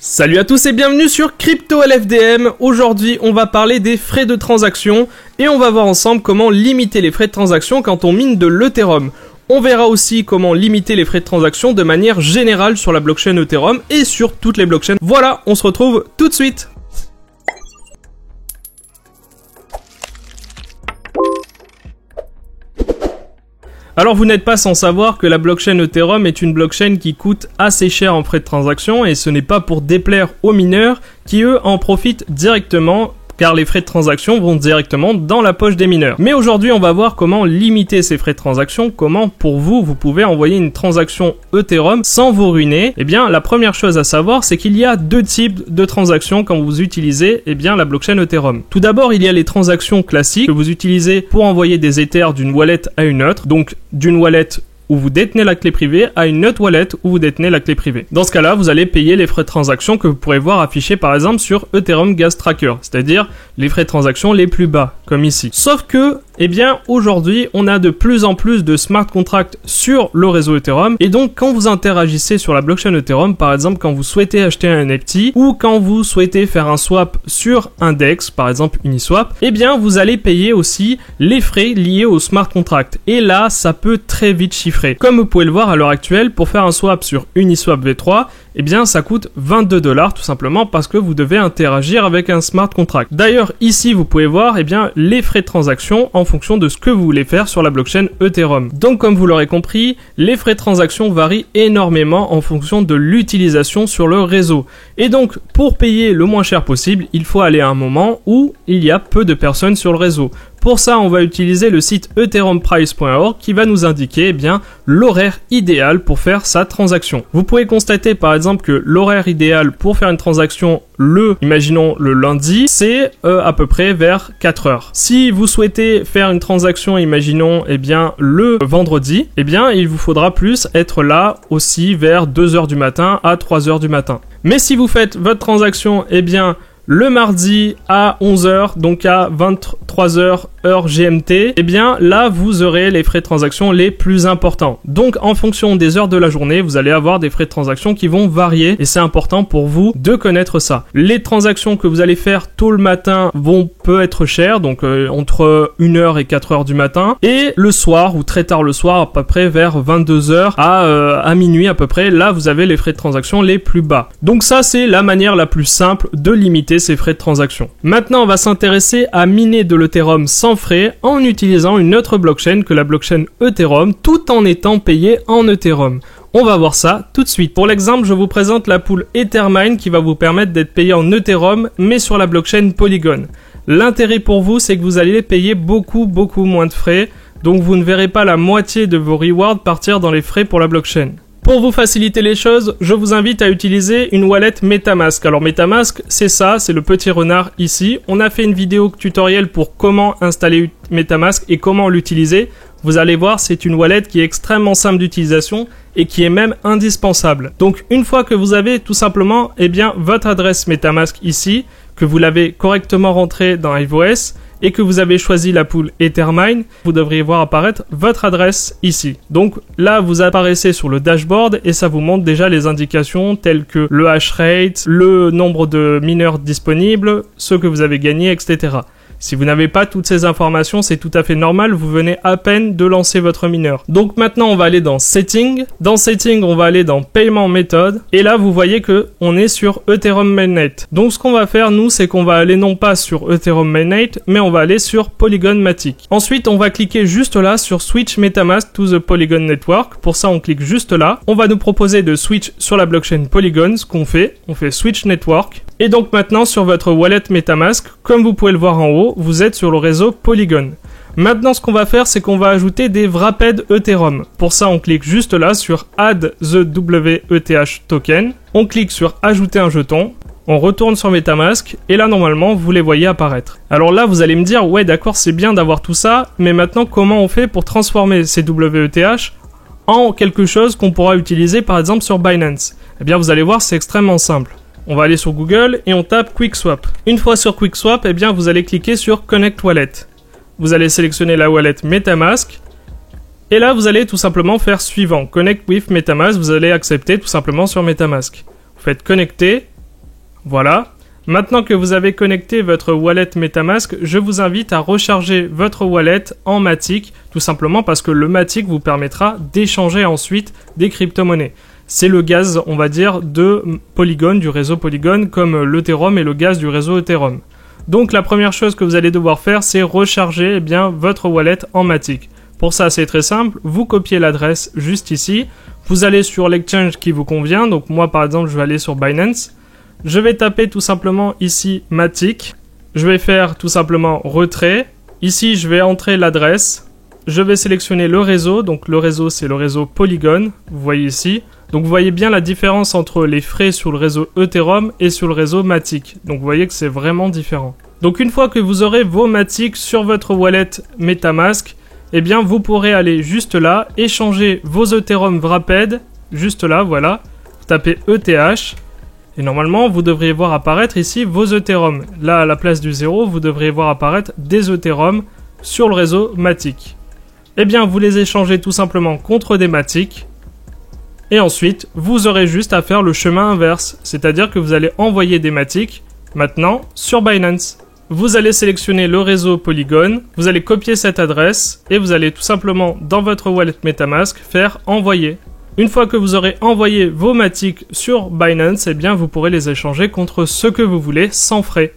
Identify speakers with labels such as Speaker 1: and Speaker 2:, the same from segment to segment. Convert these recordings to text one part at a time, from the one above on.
Speaker 1: Salut à tous et bienvenue sur CryptoLFDM. Aujourd'hui, on va parler des frais de transaction et on va voir ensemble comment limiter les frais de transaction quand on mine de l'Ethereum. On verra aussi comment limiter les frais de transaction de manière générale sur la blockchain Ethereum et sur toutes les blockchains. Voilà, on se retrouve tout de suite. Alors vous n'êtes pas sans savoir que la blockchain Ethereum est une blockchain qui coûte assez cher en frais de transaction et ce n'est pas pour déplaire aux mineurs qui eux en profitent directement car les frais de transaction vont directement dans la poche des mineurs. Mais aujourd'hui, on va voir comment limiter ces frais de transaction, comment pour vous pouvez envoyer une transaction Ethereum sans vous ruiner. Eh bien, la première chose à savoir, c'est qu'il y a deux types de transactions quand vous utilisez la blockchain Ethereum. Tout d'abord, il y a les transactions classiques que vous utilisez pour envoyer des Ethers d'une wallet à une autre, donc d'une wallet où vous détenez la clé privée à une autre wallet où vous détenez la clé privée. Dans ce cas-là, vous allez payer les frais de transaction que vous pourrez voir affichés par exemple sur Ethereum Gas Tracker, c'est-à-dire les frais de transaction les plus bas, comme ici. Sauf que, aujourd'hui, on a de plus en plus de smart contracts sur le réseau Ethereum, et donc quand vous interagissez sur la blockchain Ethereum, par exemple quand vous souhaitez acheter un NFT, ou quand vous souhaitez faire un swap sur un DEX, par exemple Uniswap, vous allez payer aussi les frais liés au smart contract. Et là, ça peut très vite chiffrer. Comme vous pouvez le voir à l'heure actuelle, pour faire un swap sur Uniswap V3, ça coûte $22 tout simplement parce que vous devez interagir avec un smart contract. D'ailleurs, ici, vous pouvez voir les frais de transaction en fonction de ce que vous voulez faire sur la blockchain Ethereum. Donc, comme vous l'aurez compris, les frais de transaction varient énormément en fonction de l'utilisation sur le réseau. Et donc, pour payer le moins cher possible, il faut aller à un moment où il y a peu de personnes sur le réseau. Pour ça, on va utiliser le site ethereumprice.org qui va nous indiquer l'horaire idéal pour faire sa transaction. Vous pouvez constater par exemple que l'horaire idéal pour faire une transaction imaginons le lundi, c'est à peu près vers 4 heures. Si vous souhaitez faire une transaction, imaginons le vendredi, il vous faudra plus être là aussi vers 2 heures du matin à 3 heures du matin. Mais si vous faites votre transaction, le mardi à 11h, donc à 23h heure GMT, là vous aurez les frais de transaction les plus importants. Donc en fonction des heures de la journée, vous allez avoir des frais de transaction qui vont varier et c'est important pour vous de connaître ça. Les transactions que vous allez faire tôt le matin peut être chères, donc entre 1h et 4h du matin, et le soir ou très tard le soir, à peu près vers 22h à minuit à peu près, là vous avez les frais de transaction les plus bas. Donc ça c'est la manière la plus simple de limiter ces frais de transaction. Maintenant, on va s'intéresser à miner de l'Ethereum sans frais en utilisant une autre blockchain que la blockchain Ethereum tout en étant payé en Ethereum. On va voir ça tout de suite. Pour l'exemple, je vous présente la pool Ethermine qui va vous permettre d'être payé en Ethereum mais sur la blockchain Polygon. L'intérêt pour vous, c'est que vous allez payer beaucoup moins de frais, donc vous ne verrez pas la moitié de vos rewards partir dans les frais pour la blockchain. Pour vous faciliter les choses, je vous invite à utiliser une wallet MetaMask. Alors MetaMask, c'est ça, c'est le petit renard ici. On a fait une vidéo tutoriel pour comment installer MetaMask et comment l'utiliser. Vous allez voir, c'est une wallet qui est extrêmement simple d'utilisation et qui est même indispensable. Donc une fois que vous avez tout simplement votre adresse MetaMask ici, que vous l'avez correctement rentrée dans iOS, et que vous avez choisi la pool Ethermine, vous devriez voir apparaître votre adresse ici. Donc là, vous apparaissez sur le dashboard et ça vous montre déjà les indications telles que le hash rate, le nombre de mineurs disponibles, ce que vous avez gagné, etc. Si vous n'avez pas toutes ces informations, c'est tout à fait normal, vous venez à peine de lancer votre mineur. Donc maintenant, on va aller dans Settings. Dans Settings, on va aller dans Payment Method. Et là, vous voyez que on est sur Ethereum Mainnet. Donc ce qu'on va faire, nous, c'est qu'on va aller non pas sur Ethereum Mainnet, mais on va aller sur Polygon Matic. Ensuite, on va cliquer juste là sur Switch MetaMask to the Polygon Network. Pour ça, on clique juste là. On va nous proposer de switch sur la blockchain Polygon, ce qu'on fait. On fait Switch Network. Et donc maintenant, sur votre wallet MetaMask, comme vous pouvez le voir en haut, vous êtes sur le réseau Polygon. Maintenant, ce qu'on va faire, c'est qu'on va ajouter des wrapped Ethereum. Pour ça, on clique juste là sur Add the WETH token. On clique sur Ajouter un jeton. On retourne sur MetaMask et là, normalement, vous les voyez apparaître. Alors là, vous allez me dire, ouais, d'accord, c'est bien d'avoir tout ça, mais maintenant, comment on fait pour transformer ces WETH en quelque chose qu'on pourra utiliser, par exemple, sur Binance? Eh bien, vous allez voir, c'est extrêmement simple. On va aller sur Google et on tape QuickSwap. Une fois sur QuickSwap, vous allez cliquer sur Connect Wallet. Vous allez sélectionner la wallet MetaMask. Et là, vous allez tout simplement faire suivant. Connect with MetaMask, vous allez accepter tout simplement sur MetaMask. Vous faites connecter Voilà. Maintenant que vous avez connecté votre wallet MetaMask, je vous invite à recharger votre wallet en Matic, tout simplement parce que le Matic vous permettra d'échanger ensuite des crypto-monnaies. C'est le gaz, on va dire, de Polygon, du réseau Polygon, comme l'Ethereum est le gaz du réseau Ethereum. Donc la première chose que vous allez devoir faire, c'est recharger votre wallet en Matic. Pour ça, c'est très simple, vous copiez l'adresse juste ici, vous allez sur l'exchange qui vous convient, donc moi par exemple je vais aller sur Binance. Je vais taper tout simplement ici Matic. Je vais faire tout simplement retrait. Ici, je vais entrer l'adresse. Je vais sélectionner le réseau. Donc le réseau, c'est le réseau Polygon. Vous voyez ici. Donc vous voyez bien la différence entre les frais sur le réseau Ethereum et sur le réseau Matic. Donc vous voyez que c'est vraiment différent. Donc une fois que vous aurez vos Matic sur votre wallet MetaMask, eh bien vous pourrez aller juste là, échanger vos Ethereum Wrapped. Juste là, voilà. Vous tapez ETH. Et normalement, vous devriez voir apparaître ici vos Ethereum. Là, à la place du 0, vous devriez voir apparaître des Ethereum sur le réseau Matic. Eh bien, vous les échangez tout simplement contre des Matic. Et ensuite, vous aurez juste à faire le chemin inverse. C'est-à-dire que vous allez envoyer des Matic, maintenant, sur Binance. Vous allez sélectionner le réseau Polygon, vous allez copier cette adresse, et vous allez tout simplement, dans votre wallet MetaMask, faire envoyer. Une fois que vous aurez envoyé vos Matic sur Binance, eh bien vous pourrez les échanger contre ce que vous voulez sans frais.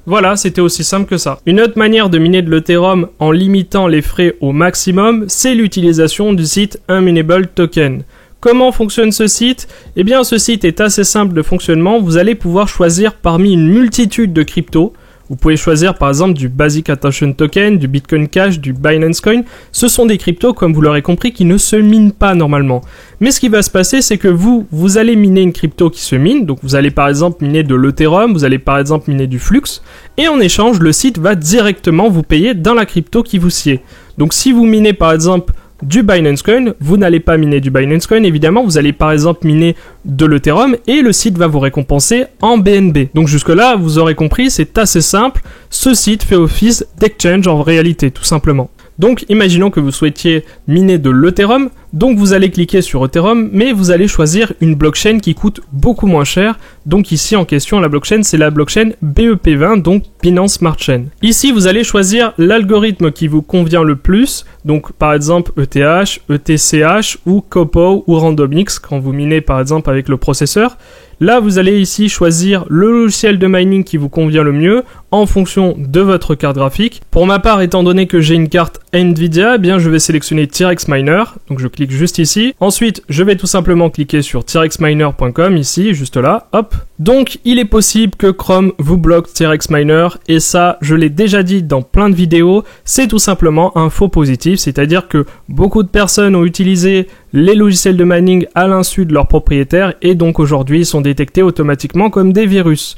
Speaker 1: Voilà, c'était aussi simple que ça. Une autre manière de miner de l'Ethereum en limitant les frais au maximum, c'est l'utilisation du site Unminable Token. Comment fonctionne ce site ? Eh bien ce site est assez simple de fonctionnement, vous allez pouvoir choisir parmi une multitude de cryptos. Vous pouvez choisir par exemple du Basic Attention Token, du Bitcoin Cash, du Binance Coin. Ce sont des cryptos, comme vous l'aurez compris, qui ne se minent pas normalement. Mais ce qui va se passer, c'est que vous allez miner une crypto qui se mine. Donc vous allez par exemple miner de l'Ethereum, vous allez par exemple miner du Flux. Et en échange, le site va directement vous payer dans la crypto qui vous sied. Donc si vous minez par exemple du Binance Coin, vous n'allez pas miner du Binance Coin, évidemment, vous allez par exemple miner de l'Ethereum et le site va vous récompenser en BNB. Donc jusque là, vous aurez compris, c'est assez simple, ce site fait office d'exchange en réalité, tout simplement. Donc imaginons que vous souhaitiez miner de l'Ethereum, donc vous allez cliquer sur Ethereum, mais vous allez choisir une blockchain qui coûte beaucoup moins cher. Donc ici en question, la blockchain, c'est la blockchain BEP20, donc Binance Smart Chain. Ici, vous allez choisir l'algorithme qui vous convient le plus, donc par exemple ETH, ETCH ou COPO ou RandomX quand vous minez par exemple avec le processeur. Là, vous allez ici choisir le logiciel de mining qui vous convient le mieux en fonction de votre carte graphique. Pour ma part, étant donné que j'ai une carte Nvidia, eh bien, je vais sélectionner TRX Miner. Donc, je clique juste ici. Ensuite, je vais tout simplement cliquer sur trxminer.com ici, juste là. Hop. Donc, il est possible que Chrome vous bloque TRX Miner et ça, je l'ai déjà dit dans plein de vidéos, c'est tout simplement un faux positif. C'est-à-dire que beaucoup de personnes ont utilisé les logiciels de mining à l'insu de leurs propriétaires et donc aujourd'hui ils sont détectés automatiquement comme des virus.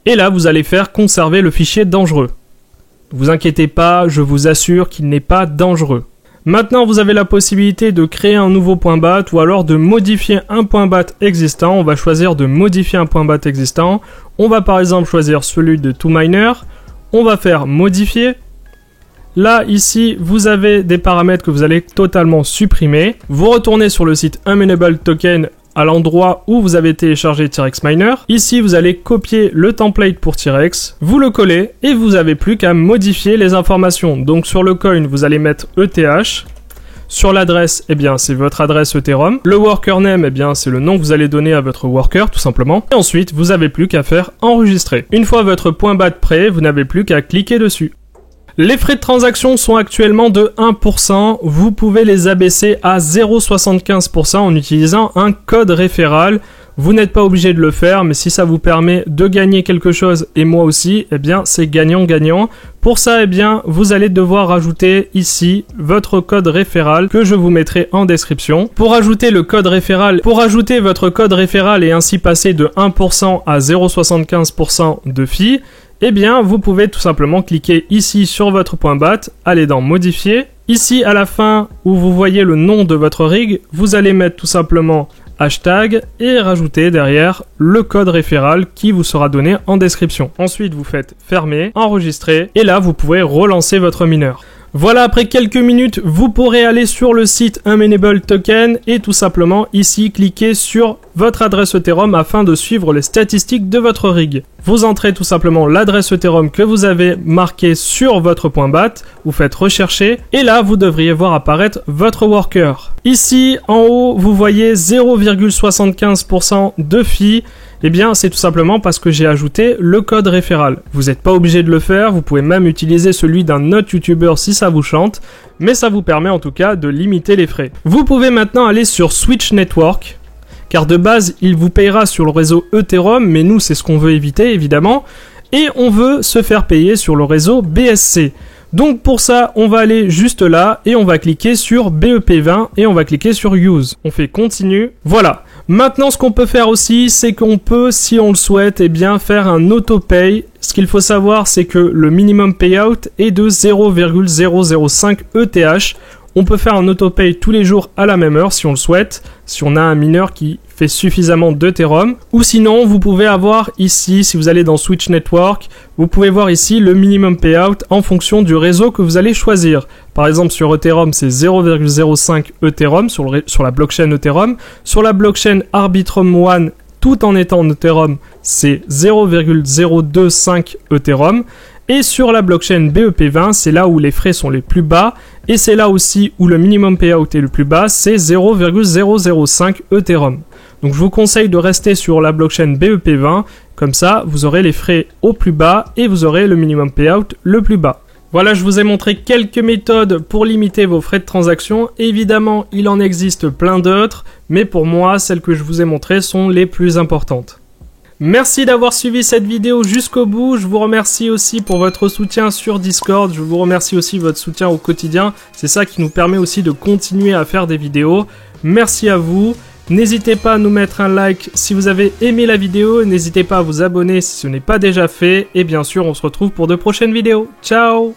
Speaker 1: Et là vous allez faire conserver le fichier dangereux. Ne vous inquiétez pas, je vous assure qu'il n'est pas dangereux. Maintenant vous avez la possibilité de créer un nouveau point BAT ou alors de modifier un point BAT existant. On va choisir de modifier un point BAT existant. On va par exemple choisir celui de ToMiner. On va faire modifier. Là, ici, vous avez des paramètres que vous allez totalement supprimer. Vous retournez sur le site Unminable Token à l'endroit où vous avez téléchargé TRX Miner. Ici, vous allez copier le template pour TRX, vous le collez et vous n'avez plus qu'à modifier les informations. Donc sur le coin, vous allez mettre ETH. Sur l'adresse, eh bien, c'est votre adresse Ethereum. Le worker name, eh bien, c'est le nom que vous allez donner à votre worker, tout simplement. Et ensuite, vous n'avez plus qu'à faire enregistrer. Une fois votre point BAT prêt, vous n'avez plus qu'à cliquer dessus. Les frais de transaction sont actuellement de 1%, vous pouvez les abaisser à 0,75% en utilisant un code référal. Vous n'êtes pas obligé de le faire, mais si ça vous permet de gagner quelque chose et moi aussi, eh bien c'est gagnant-gagnant. Pour ça, eh bien, vous allez devoir rajouter ici votre code référal que je vous mettrai en description. Pour ajouter le code référal, pour ajouter votre code référal et ainsi passer de 1% à 0,75% de fee, eh bien, vous pouvez tout simplement cliquer ici sur votre point BAT, aller dans modifier. Ici, à la fin, où vous voyez le nom de votre rig, vous allez mettre tout simplement hashtag et rajouter derrière le code référal qui vous sera donné en description. Ensuite, vous faites fermer, enregistrer et là, vous pouvez relancer votre mineur. Voilà, après quelques minutes, vous pourrez aller sur le site Amenable Token et tout simplement ici cliquer sur votre adresse Ethereum afin de suivre les statistiques de votre rig. Vous entrez tout simplement l'adresse Ethereum que vous avez marquée sur votre point BAT, vous faites rechercher et là vous devriez voir apparaître votre worker. Ici en haut vous voyez 0,75% de fee. Eh bien, c'est tout simplement parce que j'ai ajouté le code référal. Vous n'êtes pas obligé de le faire, vous pouvez même utiliser celui d'un autre YouTuber si ça vous chante, mais ça vous permet en tout cas de limiter les frais. Vous pouvez maintenant aller sur Switch Network, car de base, il vous payera sur le réseau Ethereum, mais nous, c'est ce qu'on veut éviter, évidemment, et on veut se faire payer sur le réseau BSC. Donc pour ça, on va aller juste là et on va cliquer sur BEP20 et on va cliquer sur Use. On fait Continue. Voilà. Maintenant, ce qu'on peut faire aussi, c'est qu'on peut, si on le souhaite, eh bien, faire un auto-pay. Ce qu'il faut savoir, c'est que le minimum payout est de 0,005 ETH. On peut faire un auto-pay tous les jours à la même heure si on le souhaite, si on a un mineur qui fait suffisamment d'Ethereum. Ou sinon, vous pouvez avoir ici, si vous allez dans Switch Network, vous pouvez voir ici le minimum payout en fonction du réseau que vous allez choisir. Par exemple, sur Ethereum, c'est 0,05 Ethereum sur la blockchain Ethereum. Sur la blockchain Arbitrum One, tout en étant en Ethereum, c'est 0,025 Ethereum. Et sur la blockchain BEP20, c'est là où les frais sont les plus bas. Et c'est là aussi où le minimum payout est le plus bas, c'est 0,005 Ethereum. Donc je vous conseille de rester sur la blockchain BEP20. Comme ça, vous aurez les frais au plus bas et vous aurez le minimum payout le plus bas. Voilà, je vous ai montré quelques méthodes pour limiter vos frais de transaction. Évidemment, il en existe plein d'autres, mais pour moi, celles que je vous ai montrées sont les plus importantes. Merci d'avoir suivi cette vidéo jusqu'au bout. Je vous remercie aussi pour votre soutien sur Discord. Je vous remercie aussi votre soutien au quotidien. C'est ça qui nous permet aussi de continuer à faire des vidéos. Merci à vous. N'hésitez pas à nous mettre un like si vous avez aimé la vidéo. N'hésitez pas à vous abonner si ce n'est pas déjà fait. Et bien sûr, on se retrouve pour de prochaines vidéos. Ciao!